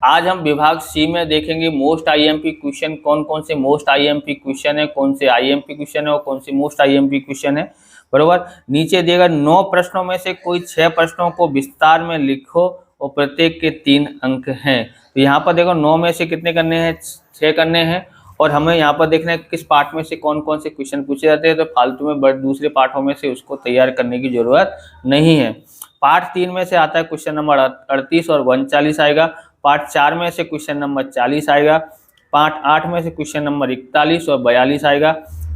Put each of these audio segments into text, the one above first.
आज हम विभाग सी में देखेंगे मोस्ट आईएमपी क्वेश्चन, कौन कौन से मोस्ट आईएमपी क्वेश्चन है, कौन से आईएमपी क्वेश्चन है और कौन से मोस्ट आईएमपी क्वेश्चन है। बरोबर। नीचे दिएगा 9 प्रश्नों में से कोई 6 प्रश्नों को विस्तार में लिखो और प्रत्येक के 3 अंक हैं। तो यहाँ पर देखो 9 में से कितने करने हैं, 6 करने हैं। और हमें यहाँ पर देखना है किस पार्ट में से कौन कौन से क्वेश्चन पूछे जाते हैं, तो फालतू में दूसरे पार्टों में से उसको तैयार करने की जरूरत नहीं है। पार्ट 3 में से आता है क्वेश्चन नंबर 38 और 39 आएगा। पार्ट 4 में से क्वेश्चन नंबर 40 आएगा। पार्ट 8 में से क्वेश्चन नंबर 41 और 42 आएगा।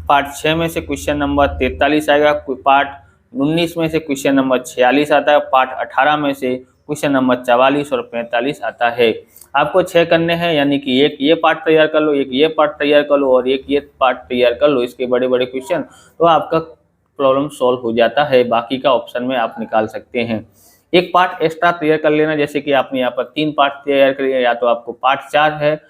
पार्ट 6 में से क्वेश्चन नंबर 43 आएगा। पार्ट 19 में से क्वेश्चन नंबर 46 आता है। पार्ट 18 में से क्वेश्चन नंबर 44 और 45 आता है। आपको 6 करने हैं, यानी कि एक ये पार्ट तैयार कर लो, एक ये पार्ट तैयार कर लो और एक ये पार्ट तैयार कर लो, इसके बड़े बड़े क्वेश्चन, तो आपका प्रॉब्लम सॉल्व हो जाता है। बाकी का ऑप्शन में आप निकाल सकते हैं। एक पार्ट एक्स्ट्रा तैयार कर लेना, जैसे कि आपने यहाँ पर 3 पार्ट तैयार कर लिया, या तो आपको पार्ट 4 है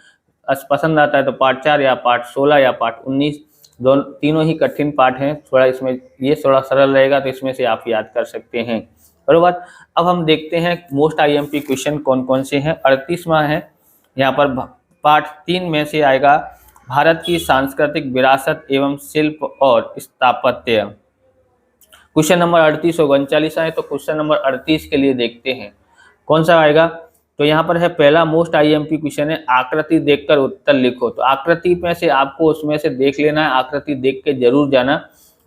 पसंद आता है तो पार्ट 4 या पार्ट 16 या पार्ट 19, दोनों तीनों ही कठिन पार्ट हैं। थोड़ा इसमें ये थोड़ा सरल रहेगा तो इसमें से आप याद कर सकते हैं। बरोबर। अब हम देखते हैं मोस्ट आईएमपी क्वेश्चन कौन कौन से हैं। 38वां है यहाँ पर पार्ट 3 में से आएगा भारत की सांस्कृतिक विरासत एवं शिल्प और स्थापत्य। क्वेश्चन नंबर 38 और 39 आए, तो क्वेश्चन नंबर 38 के लिए देखते हैं कौन सा आएगा। तो यहाँ पर है पहला मोस्ट आईएमपी क्वेश्चन है, आकृति देखकर उत्तर लिखो। तो आकृति में से आपको उसमें से देख लेना है, आकृति देख के जरूर जाना।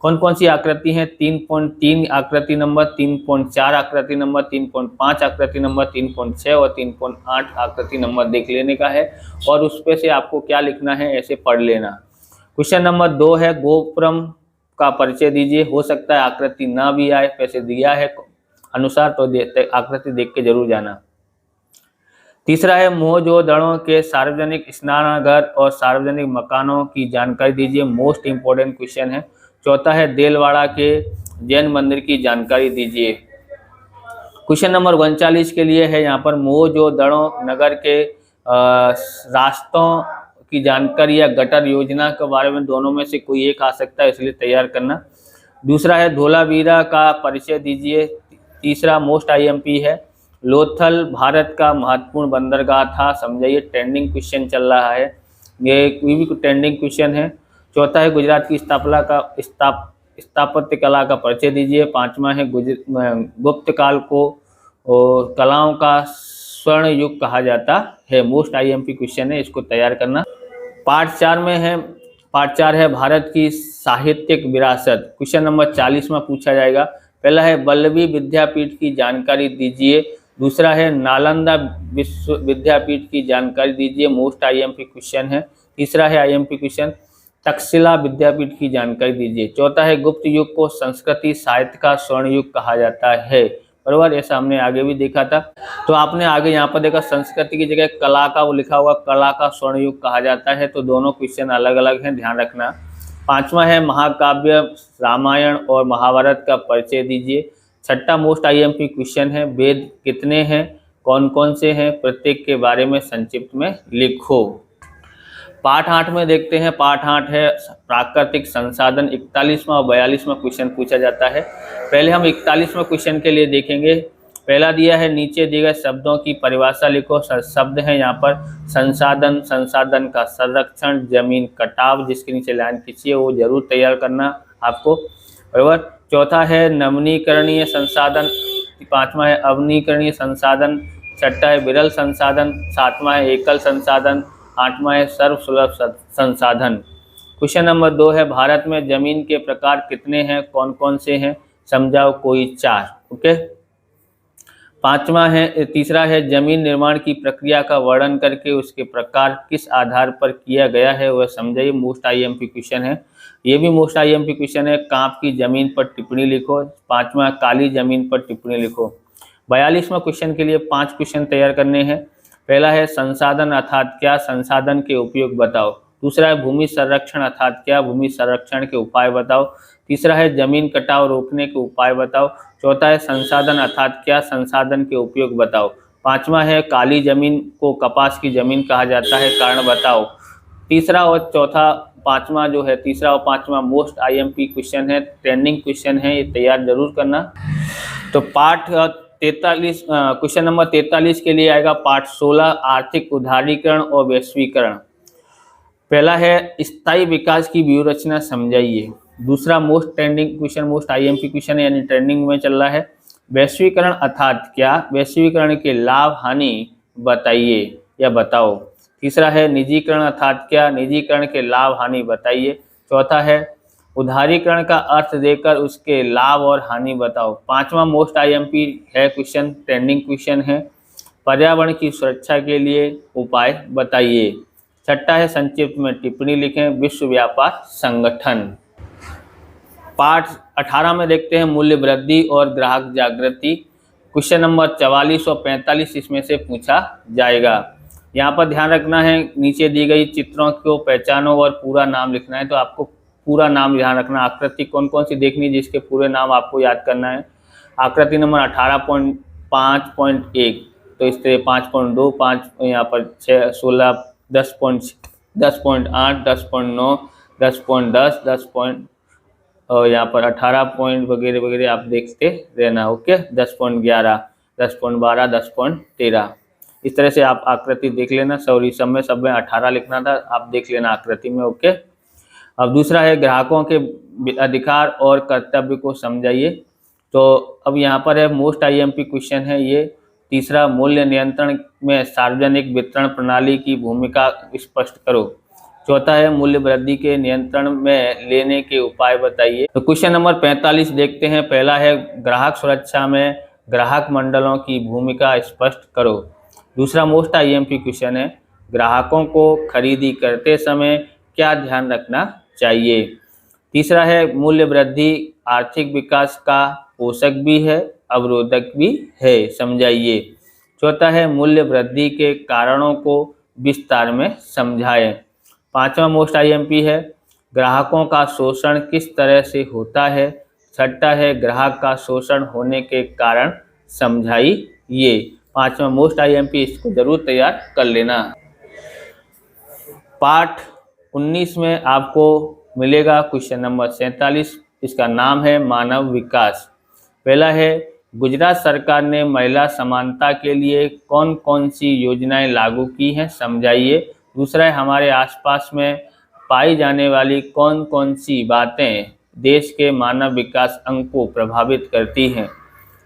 कौन कौन सी आकृति है, 3.3 आकृति नंबर, 3.4 आकृति नंबर, 3.5 आकृति नंबर, 3.6 और 3.8 आकृति नंबर देख लेने का है और उस पे से आपको क्या लिखना है ऐसे पढ़ लेना। क्वेश्चन नंबर 2 है गोपुरम का परिचय दीजिए। हो सकता है आकृति ना भी आए, पैसे दिया है अनुसार, तो आकृति देख के जरूर जाना। तीसरा है मोहजोदड़ो के सार्वजनिक स्नानागार और सार्वजनिक मकानों की जानकारी दीजिए, मोस्ट इंपोर्टेंट क्वेश्चन है। चौथा है देलवाड़ा के जैन मंदिर की जानकारी दीजिए। क्वेश्चन नंबर 39 के लिए है यहाँ पर मोहजोदड़ो नगर के रास्तों की जानकारी या गटर योजना के बारे में दोनों में से कोई एक आ सकता है, इसलिए तैयार करना। दूसरा है धोलावीरा का परिचय दीजिए। तीसरा मोस्ट आईएमपी है लोथल भारत का महत्वपूर्ण बंदरगाह था, समझाइए, ट्रेंडिंग क्वेश्चन चल रहा है, ये कोई भी ट्रेंडिंग क्वेश्चन है। चौथा है गुजरात की स्थापत्य कला का परिचय दीजिए। पांचवा है गुप्त काल को कलाओं का स्वर्ण युग कहा जाता है, मोस्ट आईएमपी क्वेश्चन है, इसको तैयार करना। पार्ट 4 है भारत की साहित्यिक विरासत। क्वेश्चन नंबर 40 में पूछा जाएगा। पहला है वल्लभी विद्यापीठ की जानकारी दीजिए। दूसरा है नालंदा विश्व विद्यापीठ की जानकारी दीजिए, मोस्ट आईएमपी क्वेश्चन है। तीसरा है आईएमपी क्वेश्चन तक्षशिला विद्यापीठ की जानकारी दीजिए। चौथा है गुप्त युग को संस्कृति साहित्य का स्वर्ण युग कहा जाता है। बराबर, ऐसा हमने आगे भी देखा था। तो आपने आगे यहाँ पर देखा संस्कृति की जगह कला का वो लिखा हुआ, कला का स्वर्ण युग कहा जाता है, तो दोनों क्वेश्चन अलग अलग हैं, ध्यान रखना। पांचवा है महाकाव्य रामायण और महाभारत का परिचय दीजिए। छठा मोस्ट आईएमपी क्वेश्चन है वेद कितने हैं, कौन कौन से हैं, प्रत्येक के बारे में संक्षिप्त में लिखो। पार्ट 8 में देखते हैं। पार्ट 8 है प्राकृतिक संसाधन। 41वां और 42वां क्वेश्चन पूछा जाता है। पहले हम 41वां क्वेश्चन के लिए देखेंगे। पहला दिया है नीचे दिए गए शब्दों की परिभाषा लिखो। शब्द है यहाँ पर संसाधन, संसाधन का संरक्षण, जमीन कटाव, जिसके नीचे लाइन खींचिए वो जरूर तैयार करना आपको। बराबर। चौथा है नवीनीकरणीय संसाधन। पांचवा है अवनीकरणीय संसाधन। छठा है विरल संसाधन। सातवां है एकल संसाधन। आठवां है सर्वसुलभ संसाधन। क्वेश्चन नंबर 2 है भारत में जमीन के प्रकार कितने हैं, कौन कौन से हैं, समझाओ कोई 4। ओके। तीसरा है जमीन निर्माण की प्रक्रिया का वर्णन करके उसके प्रकार किस आधार पर किया गया है वह समझाइए, मोस्ट आईएमपी क्वेश्चन है। ये भी मोस्ट आईएमपी क्वेश्चन है। कांप की जमीन पर टिप्पणी लिखो। पांचवा काली जमीन पर टिप्पणी लिखो। 42वां क्वेश्चन के लिए 5 क्वेश्चन तैयार करने हैं। पहला है संसाधन अर्थात क्या, संसाधन के उपयोग बताओ। दूसरा है भूमि संरक्षण अर्थात क्या, भूमि संरक्षण के उपाय बताओ। तीसरा है जमीन कटाव रोकने के उपाय बताओ। चौथा है संसाधन अर्थात क्या, संसाधन के उपयोग बताओ। पांचवा है काली जमीन को कपास की जमीन कहा जाता है, कारण बताओ। तीसरा और चौथा पांचवा जो है, तीसरा और पांचवा मोस्ट आईएमपी क्वेश्चन है, ट्रेंडिंग क्वेश्चन है, ये तैयार जरूर करना। तो पार्ट क्वेश्चन नंबर 43 के लिए आएगा पार्ट 16 आर्थिक उदारीकरण और वैश्वीकरण। पहला है स्थायी विकास की व्यूहरचना समझाइए। दूसरा most trending question, most IMP question है, यानी ट्रेंडिंग में चल रहा है। वैश्वीकरण अर्थात क्या, वैश्वीकरण के लाभ हानि बताइए या बताओ। तीसरा है निजीकरण अर्थात क्या, निजीकरण के लाभ हानि बताइए। चौथा है उदारीकरण का अर्थ देकर उसके लाभ और हानि बताओ। पांचवा मोस्ट आईएमपी है क्वेश्चन, ट्रेंडिंग क्वेश्चन है, पर्यावरण की सुरक्षा के लिए उपाय बताइए। छठा है संक्षिप्त में टिप्पणी लिखें, विश्व व्यापार संगठन। पार्ट 18 में देखते हैं मूल्य वृद्धि और ग्राहक जागृति। क्वेश्चन नंबर 44 और 45 इसमें से पूछा जाएगा। यहाँ पर ध्यान रखना है, नीचे दी गई चित्रों को पहचानो और पूरा नाम लिखना है। तो आपको पूरा नाम ध्यान रखना, आकृति कौन कौन सी देखनी है जिसके पूरे नाम आपको याद करना है। आकृति नंबर 18.5.1, तो इस तरह 5.2, 5 यहाँ पर 6, 16, 10.8, 10.9, 10.10, 10 और यहाँ पर 18 पॉइंट वगैरह वगैरह आप देखते रहना। ओके, 10.11, 10.12, 10.13, इस तरह से आप आकृति देख लेना। सॉरी, सब में 18 लिखना था, आप देख लेना आकृति में। ओके, अब दूसरा है ग्राहकों के अधिकार और कर्तव्य को समझाइए। तो अब यहाँ पर है मोस्ट आईएमपी क्वेश्चन है ये। तीसरा मूल्य नियंत्रण में सार्वजनिक वितरण प्रणाली की भूमिका स्पष्ट करो। चौथा है मूल्य वृद्धि के नियंत्रण में लेने के उपाय बताइए। तो क्वेश्चन नंबर 45 देखते हैं। पहला है ग्राहक सुरक्षा में ग्राहक मंडलों की भूमिका स्पष्ट करो। दूसरा मोस्ट आईएमपी क्वेश्चन है ग्राहकों को खरीदी करते समय क्या ध्यान रखना चाहिए। तीसरा है मूल्य वृद्धि आर्थिक विकास का पोषक भी है, अवरोधक भी है, समझाइए। चौथा है मूल्य वृद्धि के कारणों को विस्तार में समझाएं। पांचवा मोस्ट आईएमपी है ग्राहकों का शोषण किस तरह से होता है। छठा है ग्राहक का शोषण होने के कारण समझाइए। पांचवा मोस्ट आईएमपी, इसको जरूर तैयार कर लेना। पार्ट 19 में आपको मिलेगा क्वेश्चन नंबर 47, इसका नाम है मानव विकास। पहला है गुजरात सरकार ने महिला समानता के लिए कौन कौन सी योजनाएं लागू की हैं, समझाइए। दूसरा है हमारे आसपास में पाई जाने वाली कौन कौन सी बातें देश के मानव विकास अंग को प्रभावित करती हैं।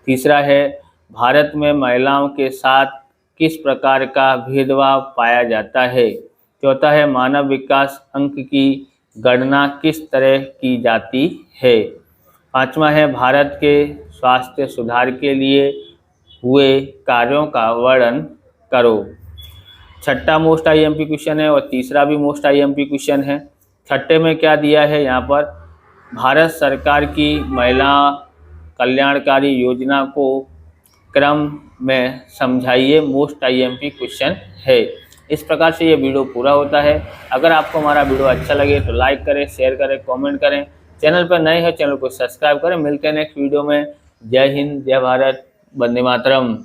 तीसरा है भारत में महिलाओं के साथ किस प्रकार का भेदभाव पाया जाता है। चौथा है मानव विकास अंक की गणना किस तरह की जाती है। पांचवा है भारत के स्वास्थ्य सुधार के लिए हुए कार्यों का वर्णन करो। छठा मोस्ट आईएमपी क्वेश्चन है और तीसरा भी मोस्ट आईएमपी क्वेश्चन है। छठे में क्या दिया है, यहाँ पर भारत सरकार की महिला कल्याणकारी योजना को क्रम में समझाइए, मोस्ट आईएमपी क्वेश्चन है। इस प्रकार से ये वीडियो पूरा होता है। अगर आपको हमारा वीडियो अच्छा लगे तो लाइक करें, शेयर करें, कमेंट करें। चैनल पर नए हैं चैनल को सब्सक्राइब करें। मिलते हैं नेक्स्ट वीडियो में। जय हिंद, जय भारत, वंदे मातरम।